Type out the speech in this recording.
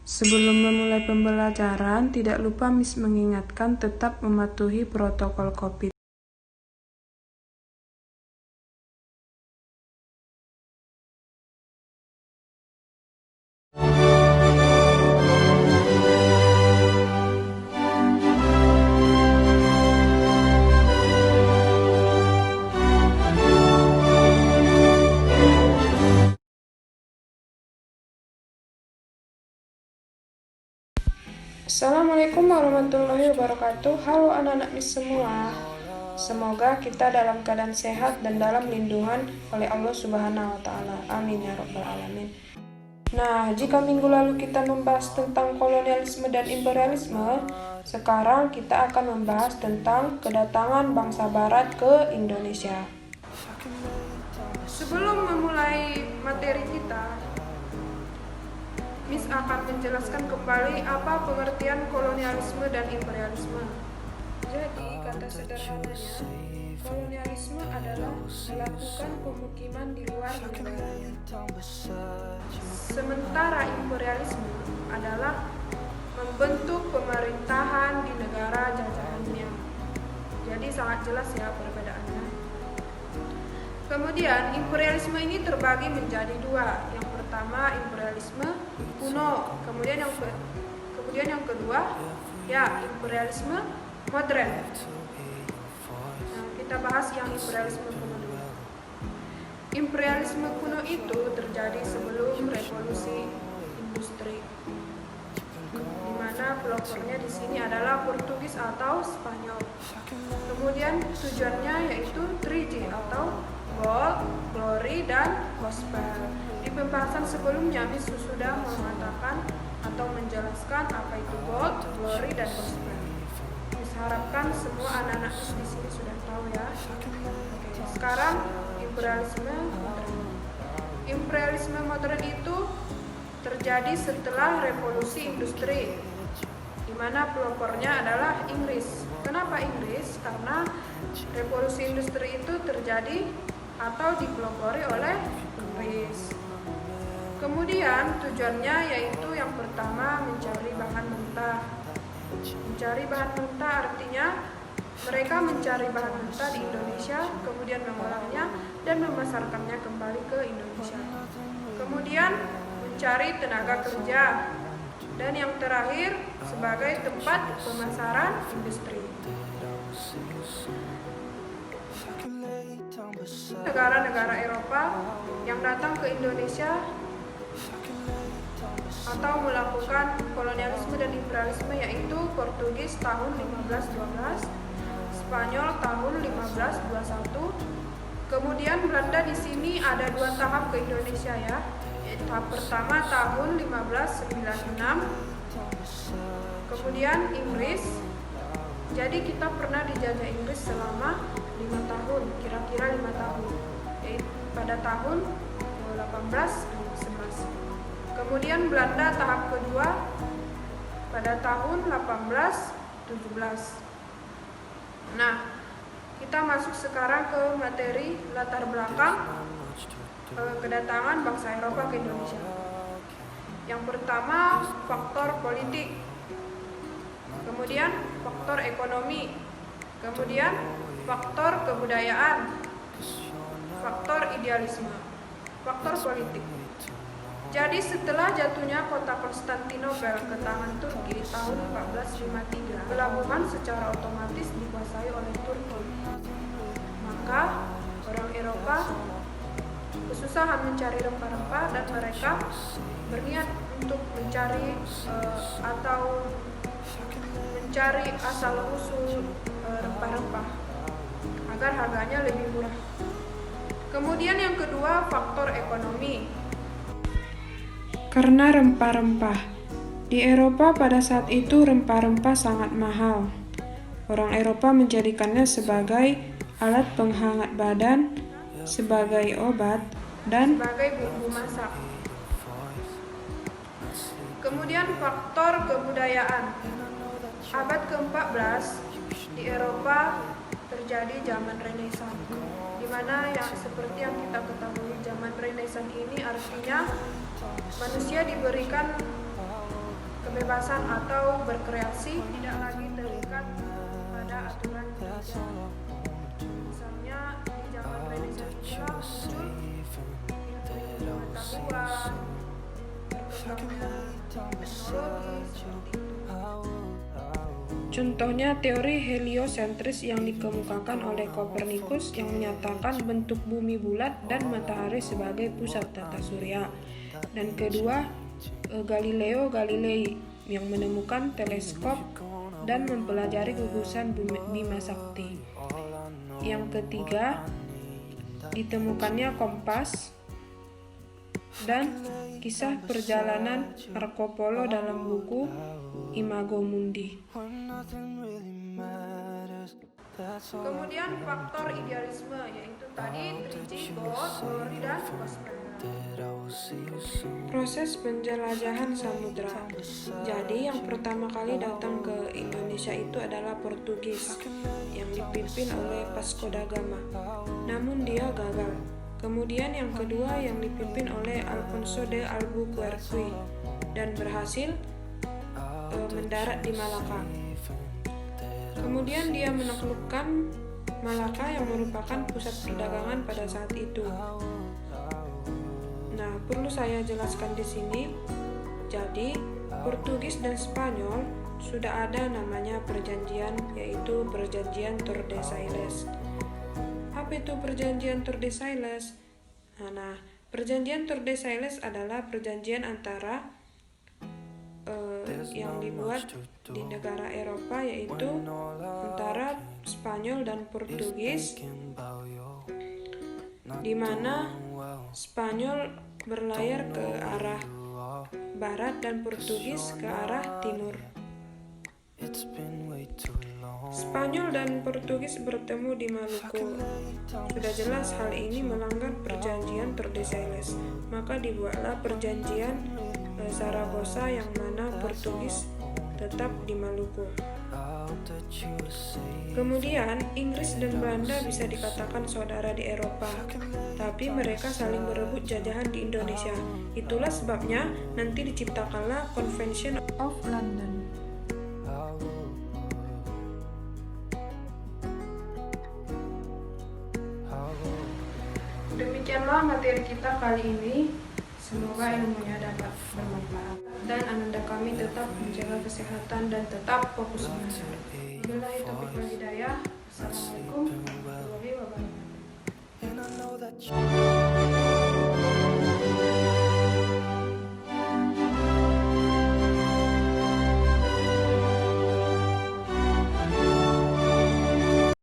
Sebelum memulai pembelajaran, tidak lupa Miss mengingatkan tetap mematuhi protokol COVID. Assalamualaikum warahmatullahi wabarakatuh. Halo anak-anak Miss semua. Semoga kita dalam keadaan sehat dan dalam lindungan oleh Allah Subhanahu wa taala. Amin ya rabbal alamin. Nah, jika minggu lalu kita membahas tentang kolonialisme dan imperialisme, sekarang kita akan membahas tentang kedatangan bangsa barat ke Indonesia. Sebelum memulai materi kita, Miss akan menjelaskan kembali apa pengertian kolonialisme dan imperialisme. Jadi, kata sederhananya, kolonialisme adalah melakukan pemukiman di luar negaranya. Sementara imperialisme adalah membentuk pemerintahan di negara jajahannya. Jadi sangat jelas ya perbedaannya. Kemudian imperialisme ini terbagi menjadi dua. Yang pertama imperialisme kuno, kemudian yang kedua ya imperialisme modern. Nah, kita bahas yang imperialisme kuno dulu. Imperialisme kuno itu terjadi sebelum revolusi industri, di mana pelopornya di sini adalah Portugis atau Spanyol. Kemudian tujuannya yaitu 3G atau Gold, Glory, dan Gospel. Di pembahasan sebelumnya, Miss sudah mengatakan atau menjelaskan apa itu Gold, Glory, dan Gospel. Miss harapkan semua anak-anak Miss di sini sudah tahu ya. Oke, sekarang imperialisme modern. Imperialisme modern itu terjadi setelah revolusi industri, di mana pelopornya adalah Inggris. Kenapa Inggris? Karena revolusi industri itu terjadi atau dipelopori oleh Inggris. Kemudian tujuannya yaitu yang pertama mencari bahan mentah. Mencari bahan mentah artinya mereka mencari bahan mentah di Indonesia, kemudian mengolahnya dan memasarkannya kembali ke Indonesia. Kemudian mencari tenaga kerja. Dan yang terakhir sebagai tempat pemasaran industri. Negara-negara Eropa yang datang ke Indonesia atau melakukan kolonialisme dan imperialisme yaitu Portugis tahun 1512, Spanyol tahun 1521. Kemudian Belanda di sini ada dua tahap ke Indonesia ya. Tahap pertama tahun 1596. Kemudian Inggris. Jadi kita pernah dijajah Inggris selama 5 tahun, kira-kira 5 tahun, yaitu pada tahun 1811. Kemudian Belanda tahap kedua pada tahun 1817. Nah, kita masuk sekarang ke materi latar belakang kedatangan bangsa Eropa ke Indonesia. Yang pertama faktor politik, kemudian faktor ekonomi, kemudian faktor kebudayaan, faktor idealisme, faktor politik. Jadi setelah jatuhnya kota Konstantinopel ke tangan Turki tahun 1453, pelabuhan secara otomatis dikuasai oleh Turki. Maka orang Eropa kesusahan mencari rempah-rempah dan mereka berniat untuk mencari asal usul rempah-rempah agar harganya lebih murah. Kemudian yang kedua faktor ekonomi. Karena rempah-rempah di Eropa pada saat itu rempah-rempah sangat mahal. Orang Eropa menjadikannya sebagai alat penghangat badan, sebagai obat, dan sebagai bumbu masak. Kemudian faktor kebudayaan. Abad ke-14 di Eropa terjadi zaman Renaissance, di mana yang seperti yang kita ketahui zaman Renaissance ini artinya manusia diberikan kebebasan atau berkreasi tidak lagi terikat pada aturan gereja. Misalnya di zaman Renaissance itulah muncul ilmu pengetahuan, perkembangan teknologi seperti itu. Contohnya teori heliosentris yang dikemukakan oleh Kopernikus yang menyatakan bentuk bumi bulat dan matahari sebagai pusat tata surya. Dan kedua, Galileo Galilei yang menemukan teleskop dan mempelajari gugusan Bima Sakti. Yang ketiga, ditemukannya kompas dan kisah perjalanan Marco Polo dalam buku Imago Mundi. Kemudian faktor idealisme, yaitu tadi Triji, God, Glory, dan Gospel. Proses penjelajahan samudra. Jadi yang pertama kali datang ke Indonesia itu adalah Portugis yang dipimpin oleh Vasco da Gama. Namun dia gagal. Kemudian yang kedua yang dipimpin oleh Alfonso de Albuquerque dan berhasil mendarat di Malaka. Kemudian dia menaklukkan Malaka yang merupakan pusat perdagangan pada saat itu. Nah, perlu saya jelaskan di sini. Jadi, Portugis dan Spanyol sudah ada namanya perjanjian, yaitu Perjanjian Tordesillas. Apa itu Perjanjian Tordesillas? Nah, Perjanjian Tordesillas adalah perjanjian antara yang dibuat di negara Eropa, yaitu antara Spanyol dan Portugis, di mana Spanyol berlayar ke arah barat dan Portugis ke arah timur. Spanyol dan Portugis bertemu di Maluku. Sudah jelas hal ini melanggar perjanjian Tordesillas, maka dibuatlah perjanjian Zaragoza yang mana Portugis tetap di Maluku. Kemudian Inggris dan Belanda bisa dikatakan saudara di Eropa, tapi mereka saling berebut jajahan di Indonesia. Itulah sebabnya nanti diciptakanlah Convention of London. Demikianlah materi kita kali ini. Semoga ilmunya dapat bermanfaat dan ananda kami tetap menjaga kesehatan dan tetap fokus belajar. Billahi taufiq wal hidayah. Assalamualaikum warahmatullahi wabarakatuh.